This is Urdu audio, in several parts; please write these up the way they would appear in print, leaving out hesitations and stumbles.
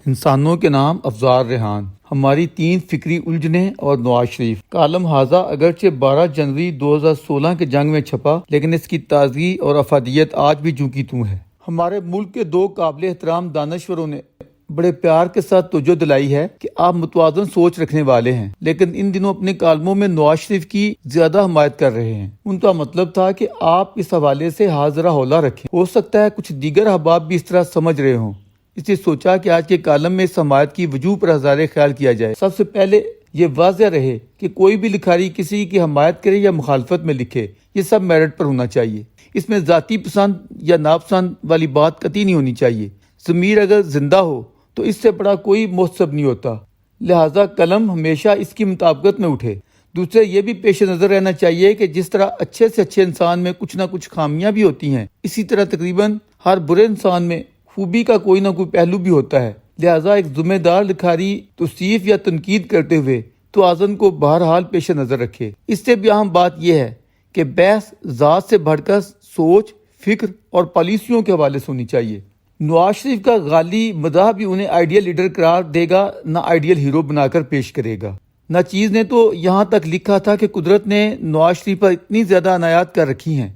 انسانوں کے نام افزار ریحان، ہماری 3 فکری الجھنیں اور نواز شریف۔ کالم ہاذا اگرچہ 12 جنوری 2016 کے جنگ میں چھپا، لیکن اس کی تازگی اور افادیت آج بھی جوں کی توں ہے۔ ہمارے ملک کے 2 قابل احترام دانشوروں نے بڑے پیار کے ساتھ توجہ دلائی ہے کہ آپ متوازن سوچ رکھنے والے ہیں، لیکن ان دنوں اپنے کالموں میں نواز شریف کی زیادہ حمایت کر رہے ہیں۔ ان کا مطلب تھا کہ آپ اس حوالے سے حاضرہ ہولا رکھیں۔ ہو سکتا ہے کچھ دیگر احباب بھی اس طرح سمجھ رہے ہوں، اس لیے سوچا کہ آج کے کالم میں اس حمایت کی وجوہ پر ہزارے خیال کیا جائے۔ سب سے پہلے یہ واضح رہے کہ کوئی بھی لکھاری کسی کی حمایت کرے یا مخالفت میں لکھے، یہ سب میرٹ پر ہونا چاہیے۔ اس میں ذاتی پسند یا ناپسند والی بات قطعی نہیں ہونی چاہیے۔ ضمیر اگر زندہ ہو تو اس سے بڑا کوئی محتسب نہیں ہوتا، لہٰذا قلم ہمیشہ اس کی مطابقت میں اٹھے۔ دوسرے یہ بھی پیش نظر رہنا چاہیے کہ جس طرح اچھے سے اچھے انسان میں کچھ نہ کچھ خامیاں بھی ہوتی ہیں، اسی طرح تقریباً ہر برے انسان میں خوبی کا کوئی نہ کوئی پہلو بھی ہوتا ہے۔ لہٰذا ایک ذمہ دار لکھاری توصیف یا تنقید کرتے ہوئے توازن کو بہرحال پیش نظر رکھے۔ اس سے بھی اہم بات یہ ہے کہ بحث ذات سے بڑھ کر سوچ، فکر اور پالیسیوں کے حوالے سے ہونی چاہیے۔ نواز شریف کا غالی مداح بھی انہیں آئیڈیل لیڈر قرار دے گا، نہ آئیڈیل ہیرو بنا کر پیش کرے گا۔ ناچیز نے تو یہاں تک لکھا تھا کہ قدرت نے نواز شریف پر اتنی زیادہ عنایات کر رکھی ہیں،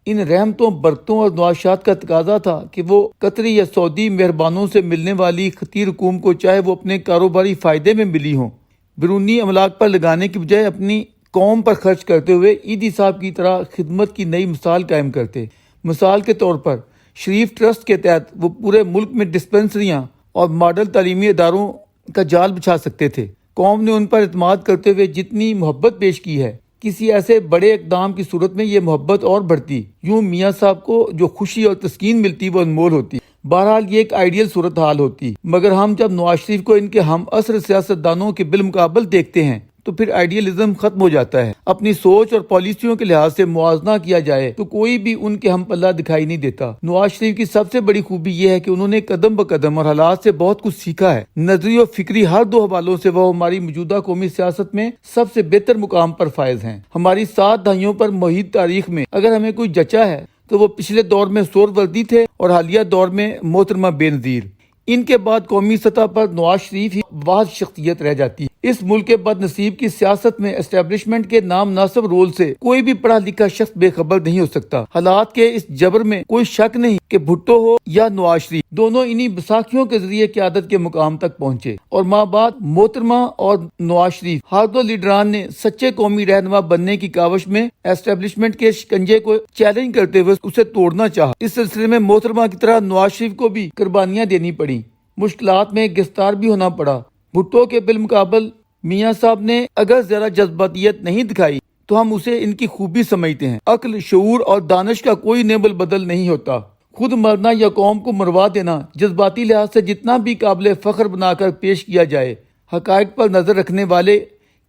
ان رحمتوں، برکتوں اور نوازشات کا تقاضا تھا کہ وہ قطری یا سعودی مہربانوں سے ملنے والی خطیر رقوم کو چاہے وہ اپنے کاروباری فائدے میں ملی ہوں، بیرونی املاک پر لگانے کی بجائے اپنی قوم پر خرچ کرتے ہوئے ایدی صاحب کی طرح خدمت کی نئی مثال قائم کرتے۔ مثال کے طور پر شریف ٹرسٹ کے تحت وہ پورے ملک میں ڈسپنسریاں اور ماڈل تعلیمی اداروں کا جال بچھا سکتے تھے۔ قوم نے ان پر اعتماد کرتے ہوئے جتنی محبت پیش کی ہے، کسی ایسے بڑے اقدام کی صورت میں یہ محبت اور بڑھتی، یوں میاں صاحب کو جو خوشی اور تسکین ملتی وہ انمول ہوتی۔ بہرحال یہ ایک آئیڈیل صورتحال ہوتی، مگر ہم جب نواز شریف کو ان کے ہم عصر سیاستدانوں کے بالمقابل دیکھتے ہیں تو پھر آئیڈیلزم ختم ہو جاتا ہے۔ اپنی سوچ اور پالیسیوں کے لحاظ سے موازنہ کیا جائے تو کوئی بھی ان کے ہم پلہ دکھائی نہیں دیتا۔ نواز شریف کی سب سے بڑی خوبی یہ ہے کہ انہوں نے قدم بقدم اور حالات سے بہت کچھ سیکھا ہے۔ نظری و فکری ہر 2 حوالوں سے وہ ہماری موجودہ قومی سیاست میں سب سے بہتر مقام پر فائز ہیں۔ ہماری 7 دہائیوں پر محیط تاریخ میں اگر ہمیں کوئی جچا ہے تو وہ پچھلے دور میں سہروردی تھے اور حالیہ دور میں محترمہ بے نظیر۔ ان کے بعد قومی سطح پر نواز شریف ہی واحد شخصیت رہ جاتی ہے۔ اس ملک کے بد نصیب کی سیاست میں اسٹیبلشمنٹ کے نام ناصب رول سے کوئی بھی پڑھا لکھا شخص بے خبر نہیں ہو سکتا۔ حالات کے اس جبر میں کوئی شک نہیں کہ بھٹو ہو یا نواز شریف، دونوں انہی بیساکھیوں کے ذریعے قیادت کے مقام تک پہنچے، اور ماں بعد محترمہ اور نواز شریف ہر 2 لیڈران نے سچے قومی رہنما بننے کی کاوش میں اسٹیبلشمنٹ کے شکنجے کو چیلنج کرتے ہوئے اسے توڑنا چاہا۔ اس سلسلے میں محترمہ کی طرح نواز شریف کو بھی قربانیاں دینی پڑی، مشکلات میں گرفتار بھی ہونا پڑا۔ بھٹو کے بالمقابل میاں صاحب نے اگر ذرا جذباتیت نہیں دکھائی تو ہم اسے ان کی خوبی سمجھتے ہیں۔ عقل، شعور اور دانش کا کوئی نعمت بدل نہیں ہوتا۔ خود مرنا یا قوم کو مروا دینا جذباتی لحاظ سے جتنا بھی قابل فخر بنا کر پیش کیا جائے، حقائق پر نظر رکھنے والے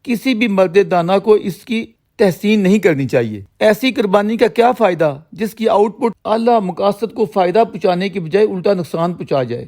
کسی بھی مرد دانا کو اس کی تحسین نہیں کرنی چاہیے۔ ایسی قربانی کا کیا فائدہ جس کی آؤٹ پٹ اعلیٰ مقاصد کو فائدہ پہنچانے کی بجائے الٹا نقصان پہنچا جائے،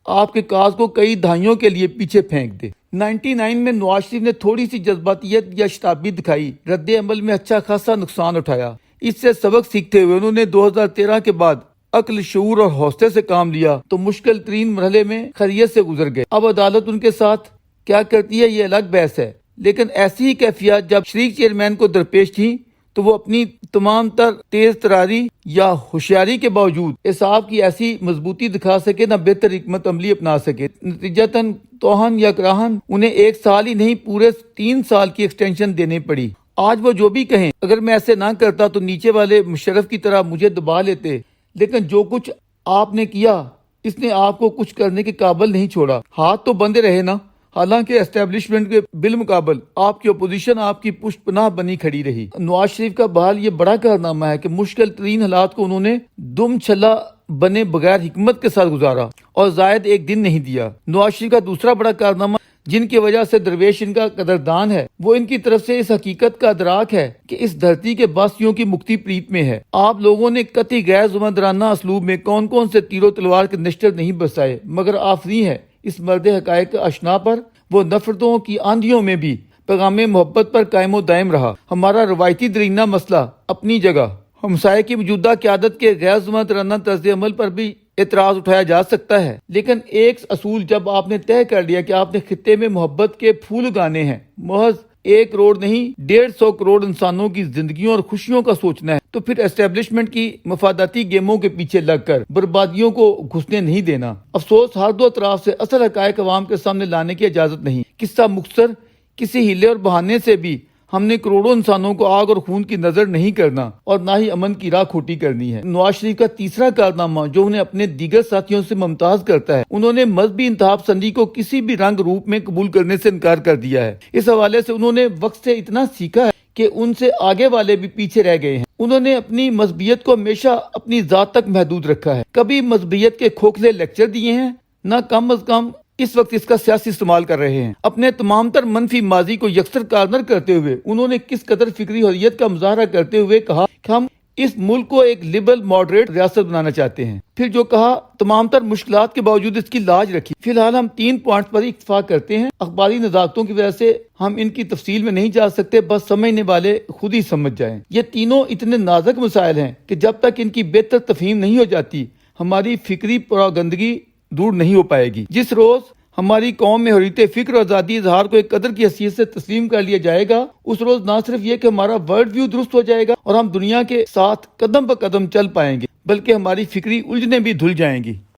آپ کے کاز کو کئی دہائیوں کے لیے پیچھے پھینک دے۔ 99 میں نواز شریف نے تھوڑی سی جذباتیت یا شتابی دکھائی، رد عمل میں اچھا خاصا نقصان اٹھایا۔ اس سے سبق سیکھتے ہوئے انہوں نے 2013 کے بعد عقل، شعور اور حوصلے سے کام لیا تو مشکل ترین مرحلے میں خیریت سے گزر گئے۔ اب عدالت ان کے ساتھ کیا کرتی ہے یہ الگ بحث ہے، لیکن ایسی ہی کیفیات جب شریک چیئرمین کو درپیش تھیں تو وہ اپنی تمام تر تیز تراری یا ہوشیاری کے باوجود اعصاب کی ایسی مضبوطی دکھا سکے نہ بہتر حکمت عملی اپنا سکے۔ نتیجتاً توہن یا کراہن انہیں 1 سال ہی نہیں پورے 3 سال کی ایکسٹینشن دینے پڑی۔ آج وہ جو بھی کہیں، اگر میں ایسے نہ کرتا تو نیچے والے مشرف کی طرح مجھے دبا لیتے، لیکن جو کچھ آپ نے کیا اس نے آپ کو کچھ کرنے کے قابل نہیں چھوڑا۔ ہاتھ تو بندے رہے نا، حالانکہ اسٹیبلشمنٹ کے بالمقابل آپ کی اپوزیشن آپ کی پشت پناہ بنی کھڑی رہی۔ نواز شریف کا بحال یہ بڑا کارنامہ ہے کہ مشکل ترین حالات کو انہوں نے دم چھلا بنے بغیر حکمت کے ساتھ گزارا اور زائد 1 دن نہیں دیا۔ نواز شریف کا دوسرا بڑا کارنامہ جن کی وجہ سے درویش ان کا قدردان ہے، وہ ان کی طرف سے اس حقیقت کا ادراک ہے کہ اس دھرتی کے باسیوں کی مکتی پریت میں ہے۔ آپ لوگوں نے قطعی غیر ذمہ اسلوب میں کون کون سے تیر و تلوار کے نشتر نہیں برسائے، مگر آفرین ہے اس مرد حقائق اشنا پر، وہ نفرتوں کی آندھیوں میں بھی پیغام محبت پر قائم و دائم رہا۔ ہمارا روایتی درینہ مسئلہ اپنی جگہ، ہمسائے کی موجودہ قیادت کے غیر ذمہ دارانہ طرز عمل پر بھی اعتراض اٹھایا جا سکتا ہے، لیکن ایک اصول جب آپ نے طے کر لیا کہ آپ نے خطے میں محبت کے پھول اگانے ہیں، محض 1 کروڑ نہیں 150 کروڑ انسانوں کی زندگیوں اور خوشیوں کا سوچنا ہے، تو پھر اسٹیبلشمنٹ کی مفاداتی گیموں کے پیچھے لگ کر بربادیوں کو گھسنے نہیں دینا۔ افسوس، ہر دو اطراف سے اصل حقائق عوام کے سامنے لانے کی اجازت نہیں۔ قصہ مختصر، کسی ہیلے اور بہانے سے بھی ہم نے کروڑوں انسانوں کو آگ اور خون کی نظر نہیں کرنا اور نہ ہی امن کی راہ کھوٹی کرنی ہے۔ نواز شریف کا تیسرا کارنامہ جو انہیں اپنے دیگر ساتھیوں سے ممتاز کرتا ہے، انہوں نے مذہبی انتہا پسندی کو کسی بھی رنگ روپ میں قبول کرنے سے انکار کر دیا ہے۔ اس حوالے سے انہوں نے وقت سے اتنا سیکھا ہے کہ ان سے آگے والے بھی پیچھے رہ گئے ہیں۔ انہوں نے اپنی مذہبیت کو ہمیشہ اپنی ذات تک محدود رکھا ہے، کبھی مذہبیت کے کھوکھلے لیکچر دیے ہیں، نہ کم از کم اس وقت اس کا سیاسی استعمال کر رہے ہیں۔ اپنے تمام تر منفی ماضی کو یکسر کارنر کرتے ہوئے انہوں نے کس قدر فکری حریت کا مظاہرہ کرتے ہوئے کہا کہ ہم اس ملک کو ایک لبرل ماڈریٹ ریاست بنانا چاہتے ہیں، پھر جو کہا تمام تر مشکلات کے باوجود اس کی لاج رکھی۔ فی الحال ہم 3 پوائنٹس پر اتفاق کرتے ہیں، اخباری نزاکتوں کی وجہ سے ہم ان کی تفصیل میں نہیں جا سکتے، بس سمجھنے والے خود ہی سمجھ جائیں۔ یہ تینوں اتنے نازک مسائل ہیں کہ جب تک ان کی بہتر تفہیم نہیں ہو جاتی، ہماری فکری پراگندگی دور نہیں ہو پائے گی۔ جس روز ہماری قوم میں حریت فکر اور آزادی اظہار کو ایک قدر کی حیثیت سے تسلیم کر لیا جائے گا، اس روز نہ صرف یہ کہ ہمارا ورلڈ ویو درست ہو جائے گا اور ہم دنیا کے ساتھ قدم بہ قدم چل پائیں گے، بلکہ ہماری فکری الجھنیں بھی دھل جائیں گی۔